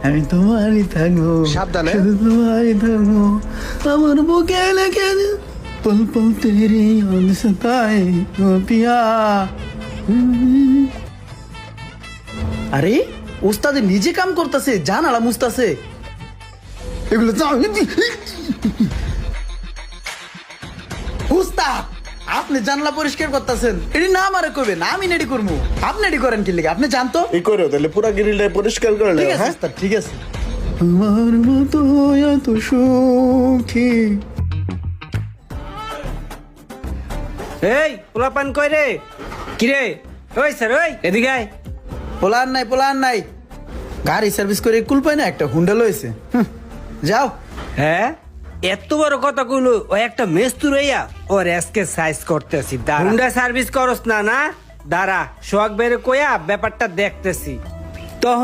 আমি তোমারই থাকবো, সাবধানে। শুধু তোমারই থাকবো, আমার বুকে লেগে পল পল তেরি याद सताए ओ पिया। আরে ওস্তাদে নিজে কাম করতেছে, জানালা মুছতাছে, এগুলো উস্তাদ আপনি জানলা পরিষ্কার করতেছেন, এটি না আমারে করবেন, আমি নেডি করবো, আপনি এডি করেন কি লিগে, আপনি জানতো। এই করে তাহলে পুরা গ্রিলটা পরিষ্কার করে ঠিক নেও, আছে হ্যাঁ? উস্তাদ, ঠিক আছে। আমার মতো এত সুখী। এই পোলাপান কই রে? কি রে? ওই স্যার, ওই এদিকে আয়। পোলার নাই গাড়ি সার্ভিস করে কুল পায় না, একটা হুন্ডা লইছে। যাও। হ্যাঁ, এত বড় কথা কইলো, ও একটা মেস্তুর হইয়া ওর আজকে সাইজ করতেছি। হুন্ডা সার্ভিস করস না? না দাঁড়া, সোহাগ বেরে কইয়া ব্যাপারটা দেখতেছি। তখন